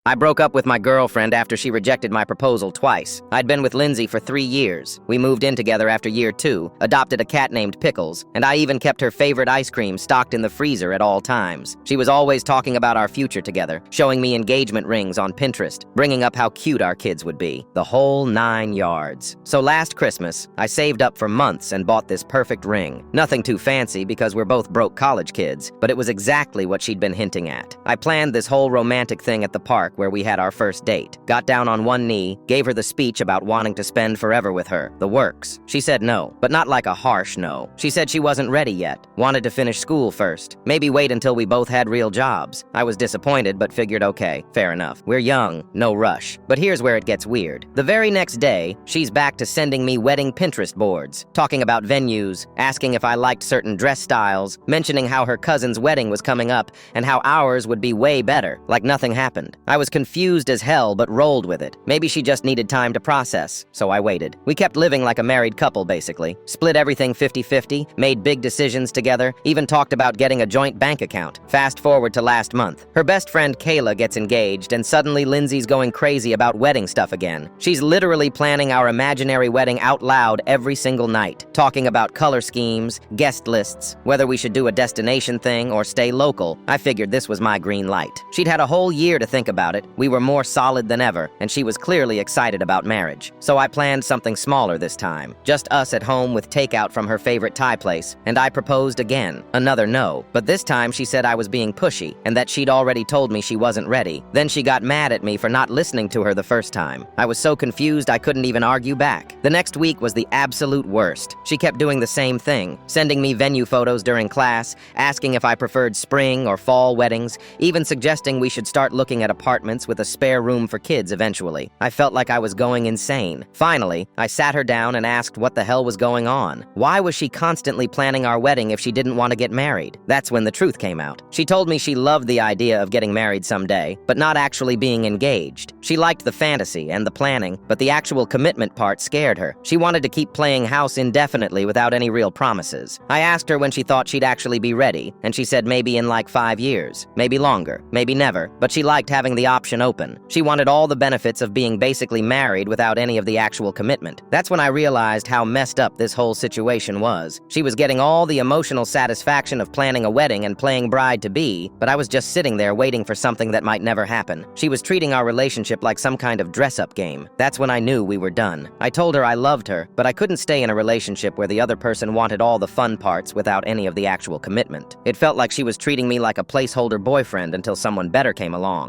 I broke up with my girlfriend after she rejected my proposal twice. I'd been with Lindsay for 3 years. We moved in together after year 2, adopted a cat named Pickles, and I even kept her favorite ice cream stocked in the freezer at all times. She was always talking about our future together, showing me engagement rings on Pinterest, bringing up how cute our kids would be. The whole 9 yards. So last Christmas, I saved up for months and bought this perfect ring. Nothing too fancy because we're both broke college kids, but it was exactly what she'd been hinting at. I planned this whole romantic thing at the park where we had our first date. Got down on one knee, gave her the speech about wanting to spend forever with her, the works. She said no, but not like a harsh no. She said she wasn't ready yet, wanted to finish school first, maybe wait until we both had real jobs. I was disappointed, but figured okay, fair enough. We're young, no rush. But here's where it gets weird. The very next day, she's back to sending me wedding Pinterest boards, talking about venues, asking if I liked certain dress styles, mentioning how her cousin's wedding was coming up and how ours would be way better, like nothing happened. I was confused as hell, but rolled with it. Maybe she just needed time to process, so I waited. We kept living like a married couple, basically. Split everything 50-50, made big decisions together, even talked about getting a joint bank account. Fast forward to last month. Her best friend Kayla gets engaged, and suddenly Lindsay's going crazy about wedding stuff again. She's literally planning our imaginary wedding out loud every single night, talking about color schemes, guest lists, whether we should do a destination thing or stay local. I figured this was my green light. She'd had a whole year to think about it. We were more solid than ever, and she was clearly excited about marriage. So I planned something smaller this time. Just us at home with takeout from her favorite Thai place, and I proposed again. Another no. But this time she said I was being pushy, and that she'd already told me she wasn't ready. Then she got mad at me for not listening to her the first time. I was so confused I couldn't even argue back. The next week was the absolute worst. She kept doing the same thing, sending me venue photos during class, asking if I preferred spring or fall weddings, even suggesting we should start looking at apartments with a spare room for kids eventually. I felt like I was going insane. Finally, I sat her down and asked what the hell was going on. Why was she constantly planning our wedding if she didn't want to get married? That's when the truth came out. She told me she loved the idea of getting married someday, but not actually being engaged. She liked the fantasy and the planning, but the actual commitment part scared her. She wanted to keep playing house indefinitely without any real promises. I asked her when she thought she'd actually be ready, and she said maybe in like 5 years, maybe longer, maybe never, but she liked having the option open. She wanted all the benefits of being basically married without any of the actual commitment. That's when I realized how messed up this whole situation was. She was getting all the emotional satisfaction of planning a wedding and playing bride-to-be, but I was just sitting there waiting for something that might never happen. She was treating our relationship like some kind of dress-up game. That's when I knew we were done. I told her I loved her, but I couldn't stay in a relationship where the other person wanted all the fun parts without any of the actual commitment. It felt like she was treating me like a placeholder boyfriend until someone better came along.